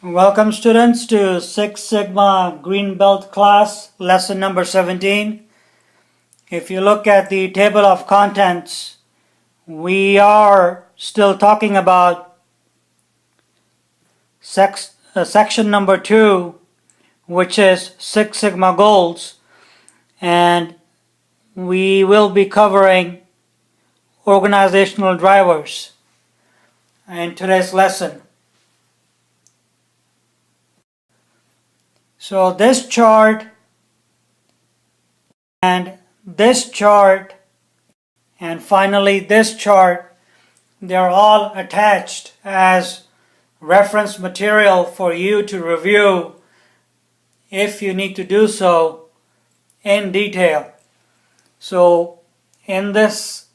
Welcome students to Six Sigma Green Belt class, lesson number 17. If you look at the table of contents, we are still talking about section number 2, which is Six Sigma goals, and we will be covering organizational drivers in today's lesson. So this chart and this chart and finally this chart, they're all attached as reference material for you to review if you need to do so in detail. So in this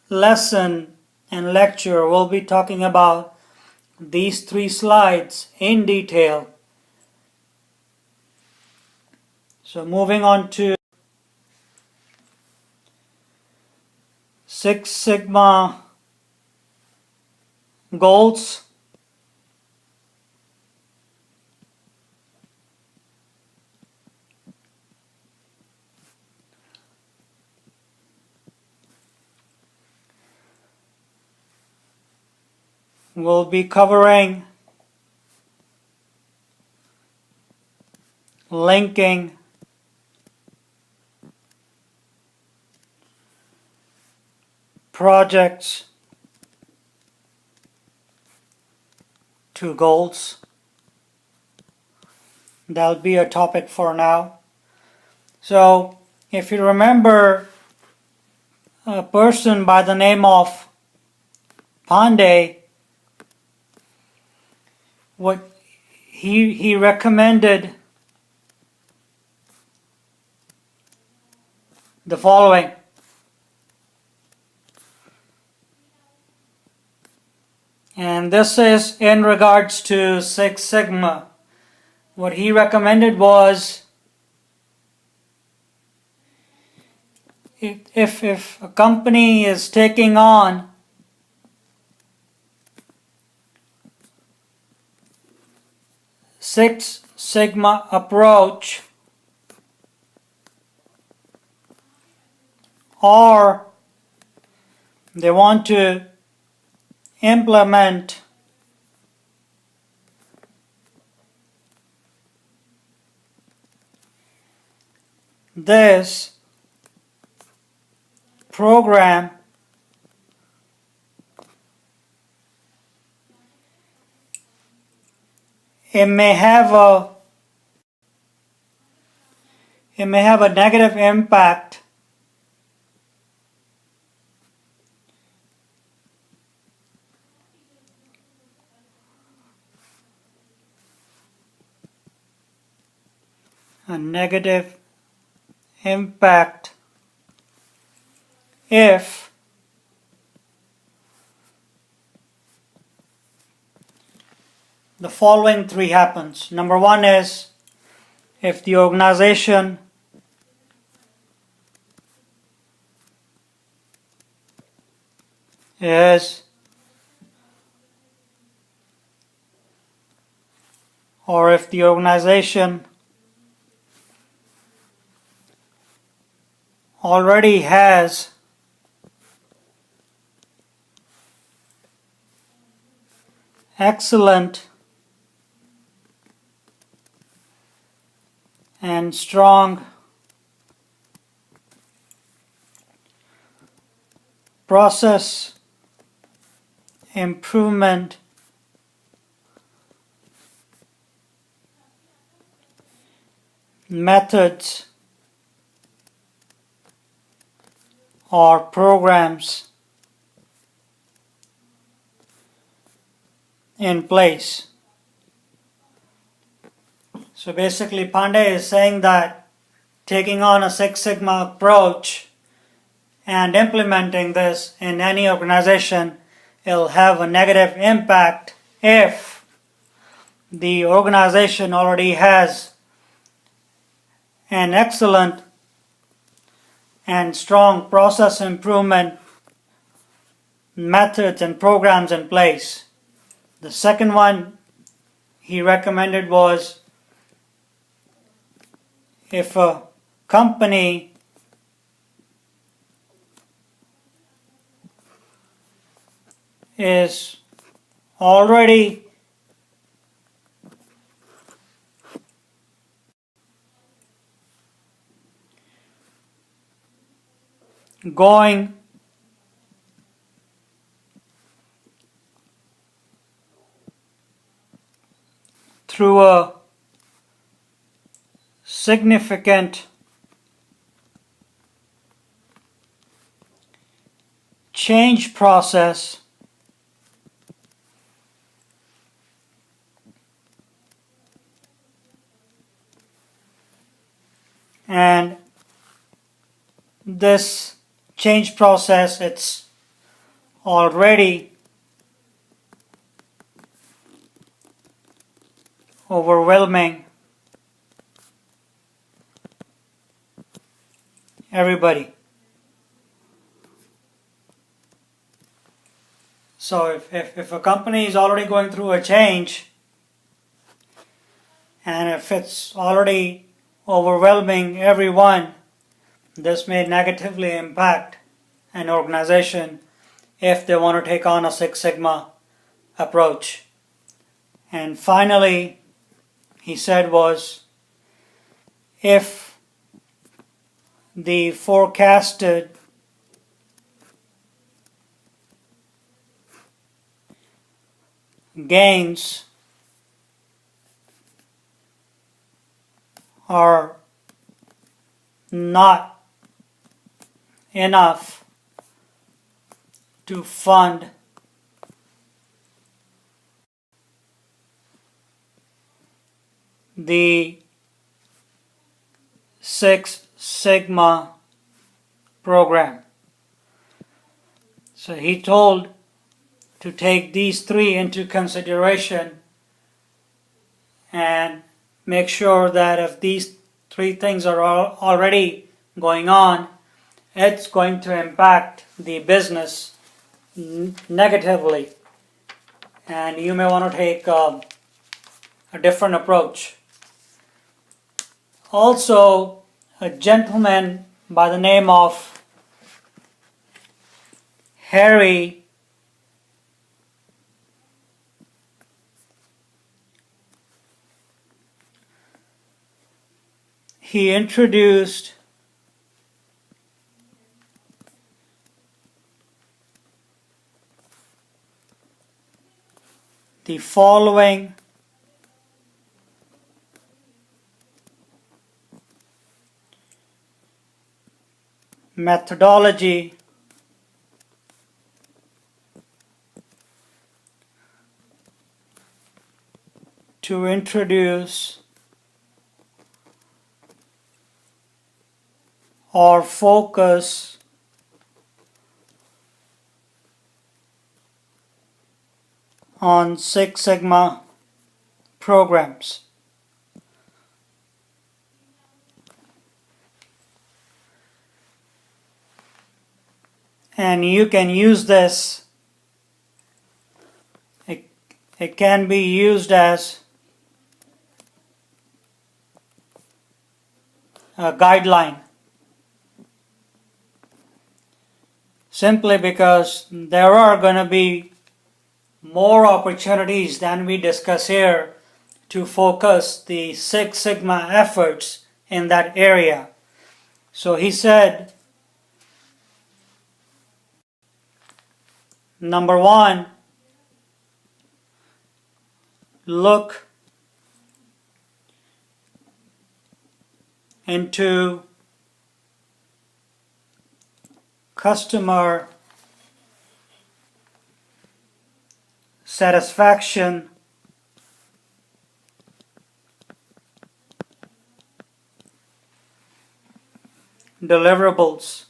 lesson and lecture, we'll be talking about these 3 slides in detail. So moving on to Six Sigma goals. We'll be covering linking projects to goals. That'll be a topic for now. So if you remember a person by the name of Pandey, what he recommended the following. And this is in regards to Six Sigma. What he recommended was if a company is taking on Six Sigma approach, or they want to implement this program, it may have a negative impact if the following 3 happens. Number 1 is if the organization is or if the organization already has excellent and strong process improvement methods or programs in place. So basically Pandey is saying that taking on a Six Sigma approach and implementing this in any organization, it'll have a negative impact if the organization already has an excellent and strong process improvement methods and programs in place. The second one he recommended was, if a company is already going through a significant change process, and this change process, it's already overwhelming everybody. So if a company is already going through a change, and if it's already overwhelming everyone, this may negatively impact an organization if they want to take on a Six Sigma approach. And finally, he said was, if the forecasted gains are not enough to fund the Six Sigma program. So he told to take these three into consideration and make sure that if these three things are already going on, it's going to impact the business negatively, and you may want to take a different approach. Also, a gentleman by the name of Harry he introduced the following methodology to introduce or focus on Six Sigma programs. And you can use this, it can be used as a guideline, simply because there are going to be more opportunities than we discuss here to focus the Six Sigma efforts in that area. So he said, number one, look into customer satisfaction deliverables.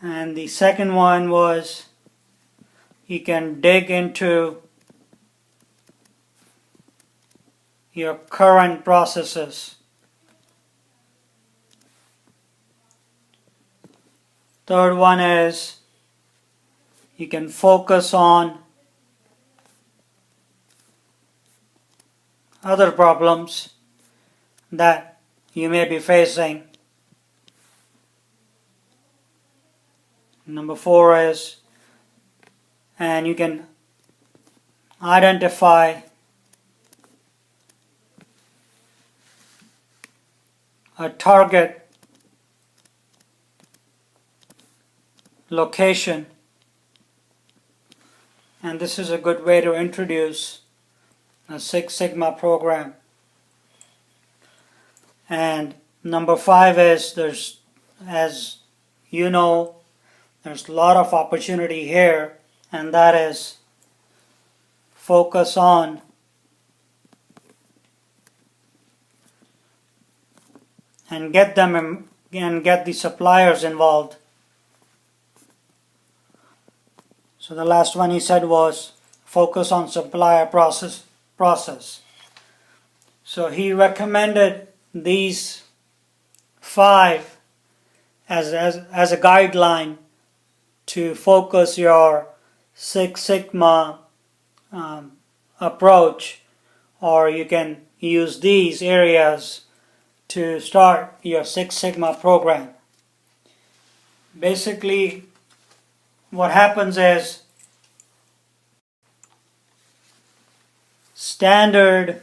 And the second one was, you can dig into your current processes. Third one is you can focus on other problems that you may be facing. Number 4 is, and you can identify a target location, and this is a good way to introduce a Six Sigma program. And number 5 is, as you know, there's a lot of opportunity here, and that is focus on and get the suppliers involved. So the last one he said was focus on supplier process. So he recommended these 5 as a guideline to focus your Six Sigma approach, or you can use these areas to start your Six Sigma program. Basically, what happens is standard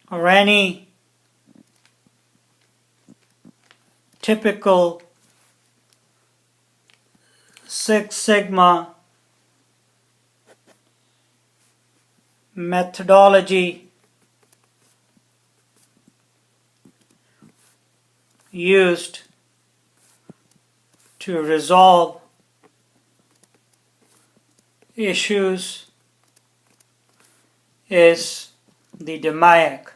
or any typical Six Sigma methodology used to resolve issues is the DMAIC.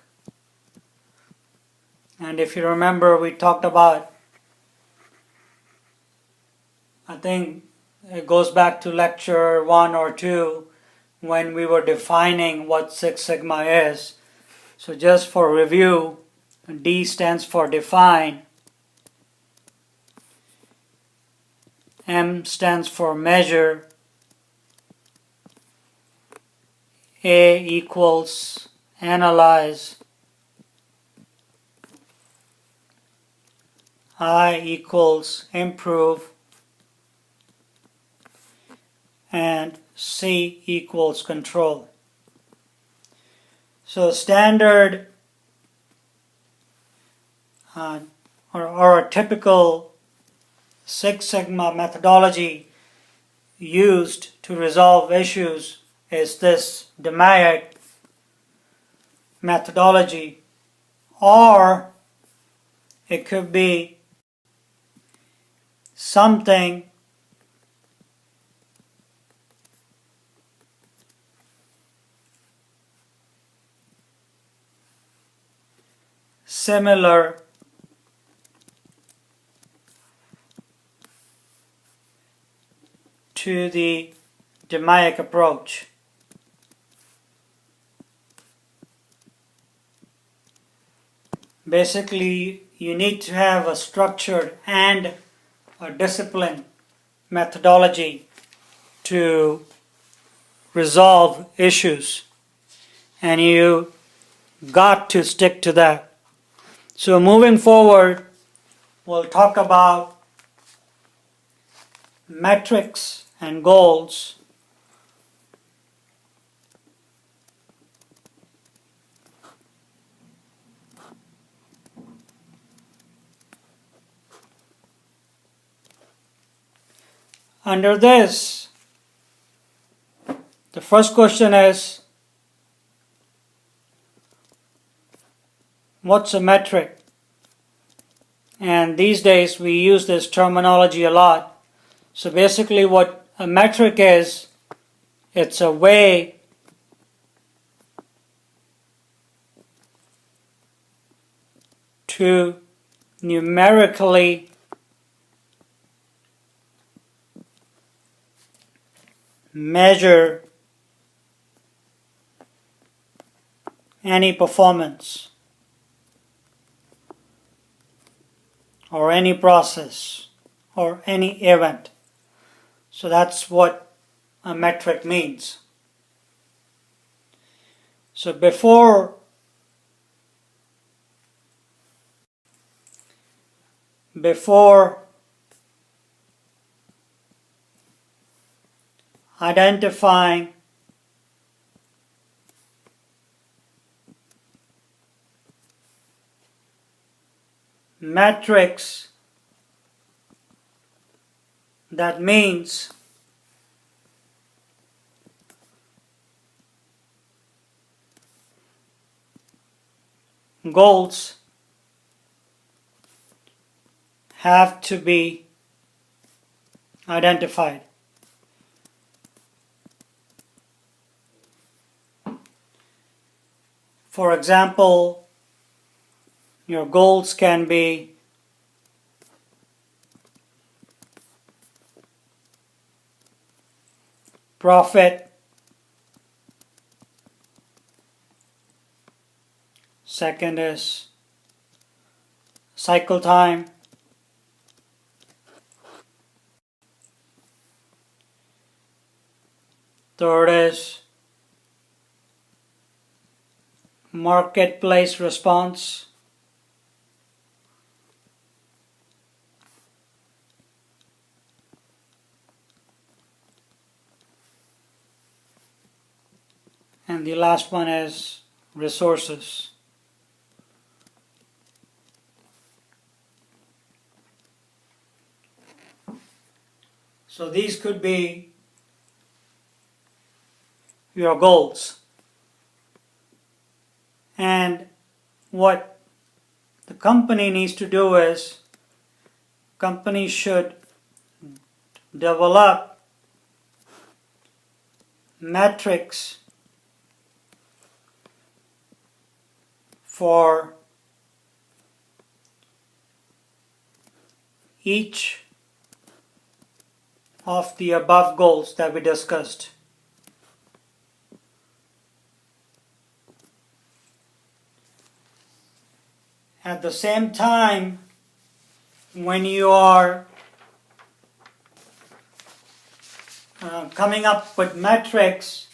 And if you remember, we talked about, I think it goes back to lecture 1 or 2 when we were defining what Six Sigma is. So just for review, D stands for define, M stands for measure, A equals analyze, I equals improve, and C equals control. So standard or a typical Six Sigma methodology used to resolve issues is this DMAIC methodology, or it could be something similar to the DMAIC approach. Basically, you need to have a structured and a disciplined methodology to resolve issues, and you got to stick to that. So moving forward, we'll talk about metrics and goals. Under this, the first question is, what's a metric? And these days we use this terminology a lot. So basically what a metric is, it's a way to numerically measure any performance or any process or any event. So that's what a metric means. So before identifying metrics, that means goals have to be identified. For example, your goals can be profit, second is cycle time, third is marketplace response, and the last one is resources. So these could be your goals. And what the company needs to do is, company should develop metrics for each of the above goals that we discussed. At the same time, when you are coming up with metrics,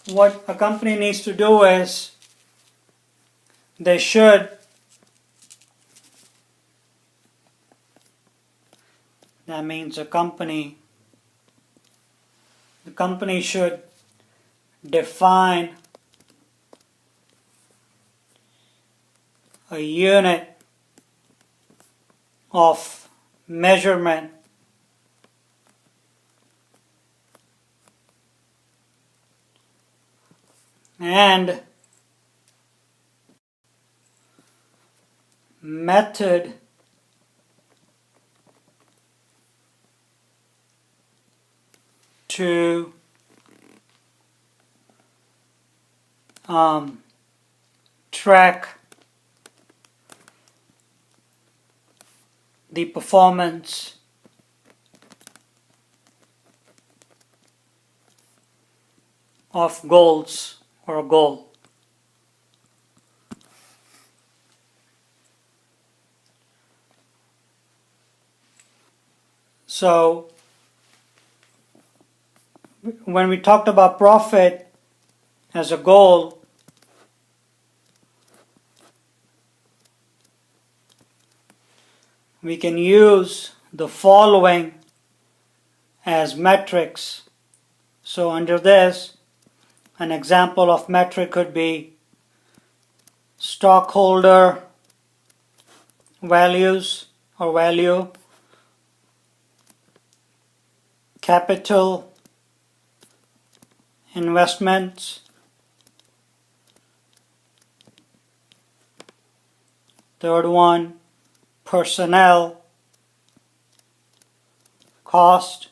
what a company needs to do is they should that means the company should define a unit of measurement and method to track the performance of goals or a goal. So when we talked about profit as a goal, we can use the following as metrics. So under this, an example of metric could be stockholder values or value, capital investments, third one, personnel cost,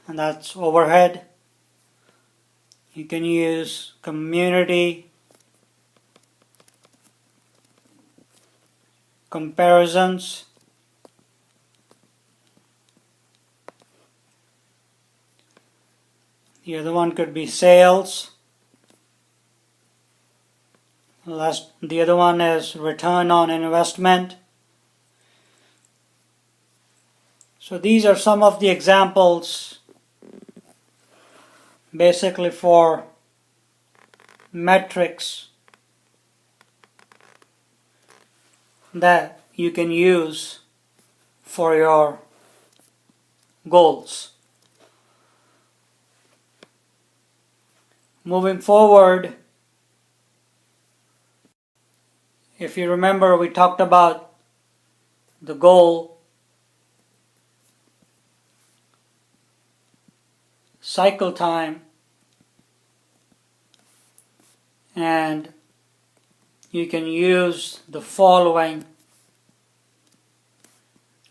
and that's overhead. You can use community comparisons, the other one could be sales, The other one is return on investment. So these are some of the examples basically for metrics that you can use for your goals. Moving forward, if you remember, we talked about the goal, cycle time, and you can use the following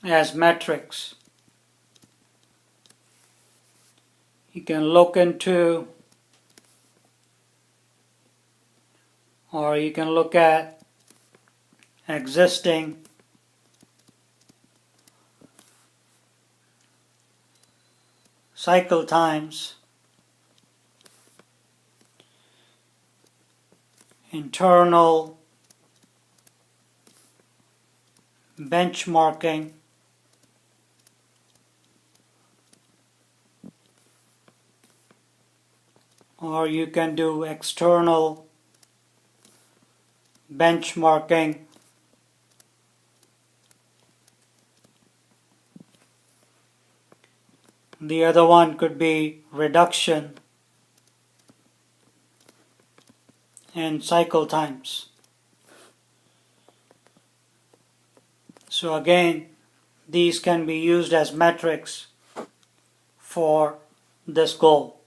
as metrics. You can look into, or you can look at existing cycle times, internal benchmarking, or you can do external benchmarking. The other one could be reduction in cycle times. So again, these can be used as metrics for this goal.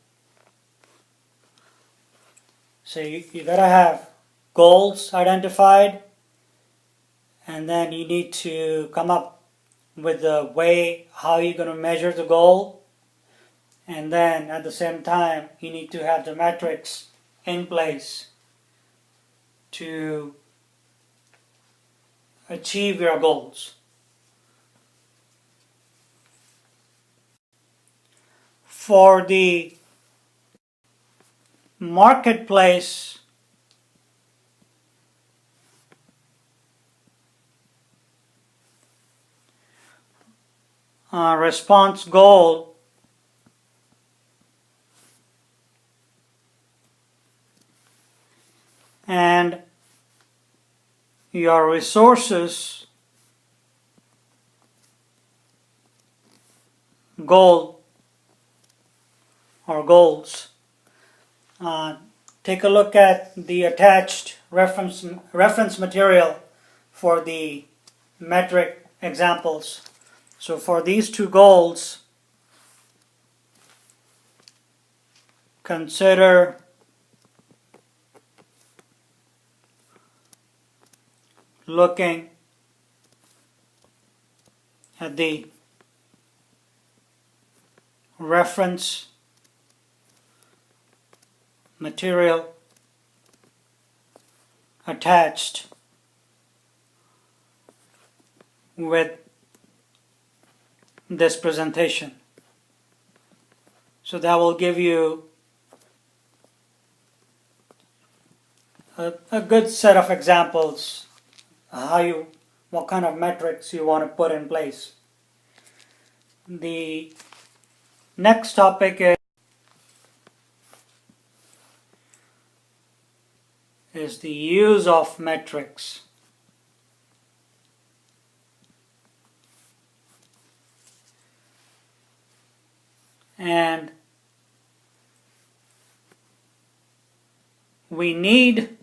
So you gotta have goals identified, and then you need to come up with the way how you're going to measure the goal, and then at the same time you need to have the metrics in place to achieve your goals. For the marketplace, response goal, and your resources goal or goals. Take a look at the attached reference material for the metric examples. So for these two goals, consider looking at the reference material attached with this presentation. So that will give you a good set of examples what kind of metrics you want to put in place. The next topic is the use of metrics. And we need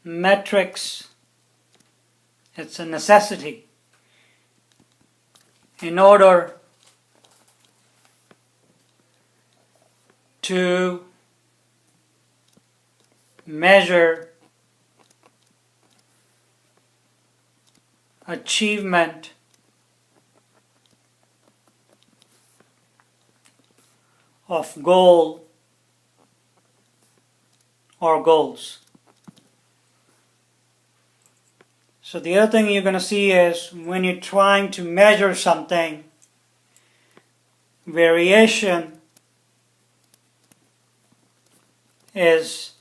metrics. It's a necessity in order to measure achievement of goal or goals. So the other thing you're going to see is when you're trying to measure something, variation is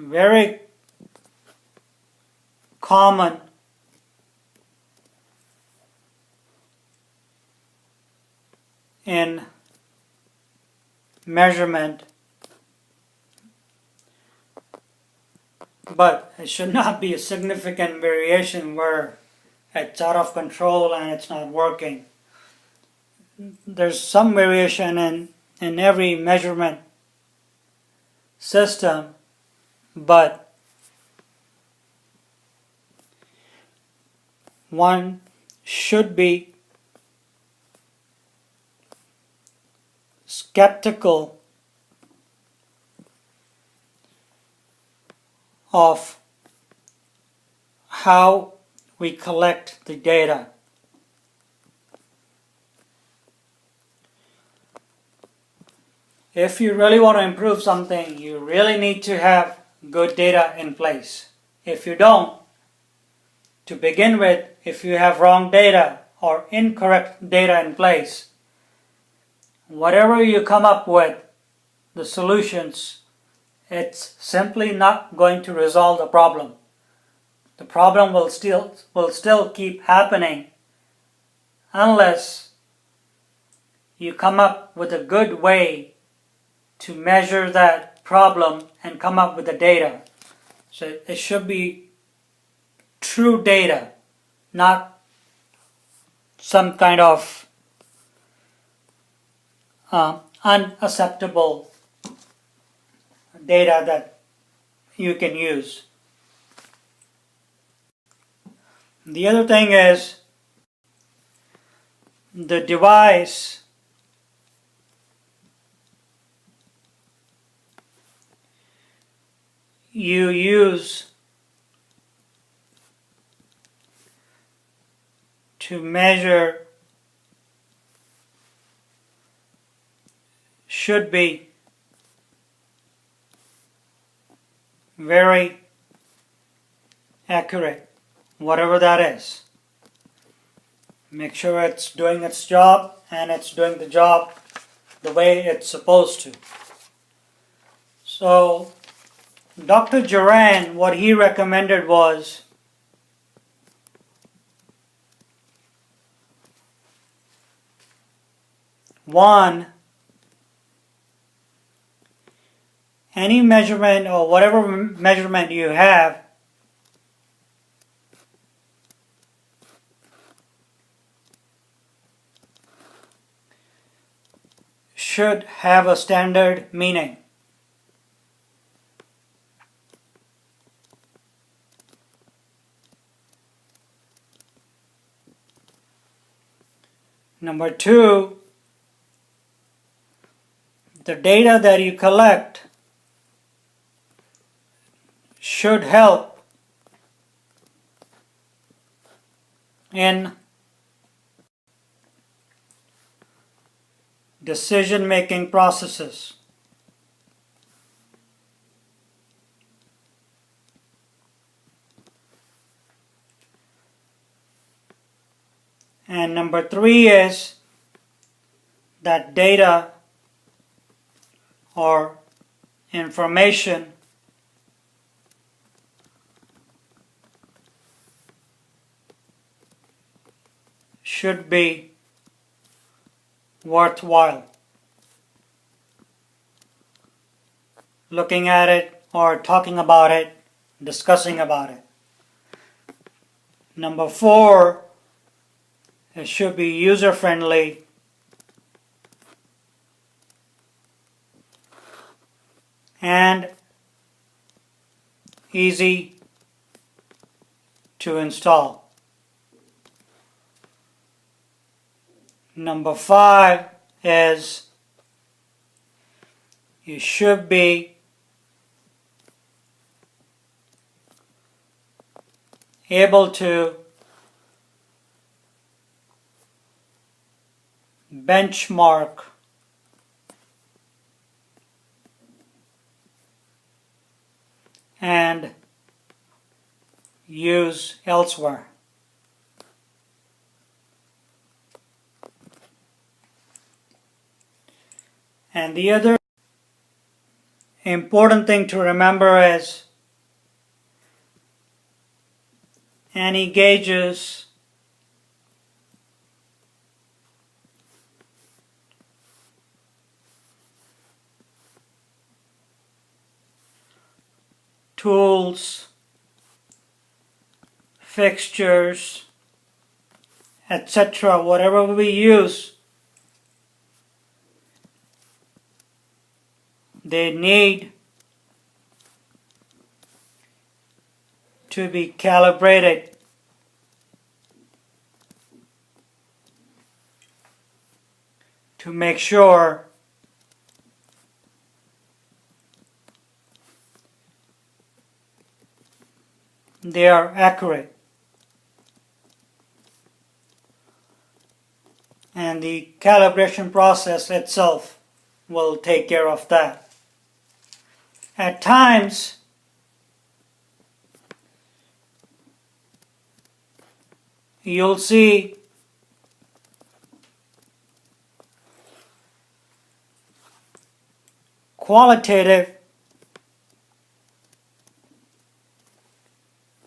very common in measurement, but it should not be a significant variation where it's out of control and it's not working. There's some variation in every measurement system, but one should be skeptical of how we collect the data. If you really want to improve something, you really need to have good data in place. If you don't, to begin with, if you have wrong data or incorrect data in place, whatever you come up with, the solutions, it's simply not going to resolve the problem. The problem will still keep happening unless you come up with a good way to measure that problem and come up with the data. So it should be true data, not some kind of unacceptable data that you can use. The other thing is the device you use to measure should be very accurate, whatever that is. Make sure it's doing its job and it's doing the job the way it's supposed to. So Dr. Duran, what he recommended was one, any measurement or whatever measurement you have, should have a standard meaning. Number two, the data that you collect should help in decision-making processes. And number three is that data or information should be worthwhile. Looking at it or talking about it, discussing about it. Number four, it should be user-friendly and easy to install. Number five is you should be able to benchmark and use elsewhere. And the other important thing to remember is any gauges, tools, fixtures, etc. Whatever we use, they need to be calibrated to make sure they are accurate. And the calibration process itself will take care of that. At times, you'll see qualitative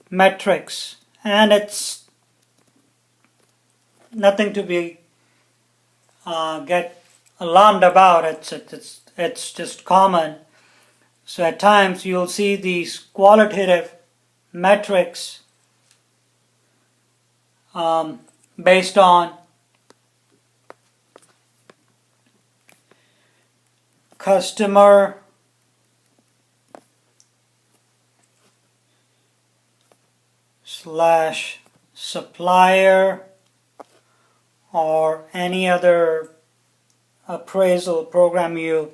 metrics, and it's nothing to be get alarmed about. It's just common. So at times you'll see these qualitative metrics based on customer / supplier or any other appraisal program you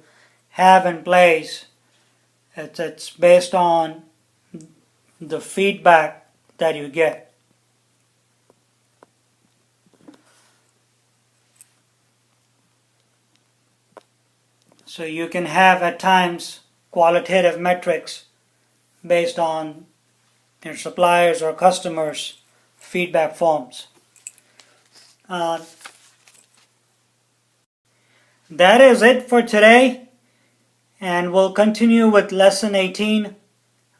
have in place. It's based on the feedback that you get. So you can have at times qualitative metrics based on your suppliers or customers' feedback forms. That is it for today, and we'll continue with lesson 18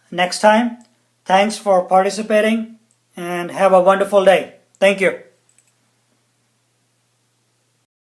next time. Thanks for participating and have a wonderful day. Thank you.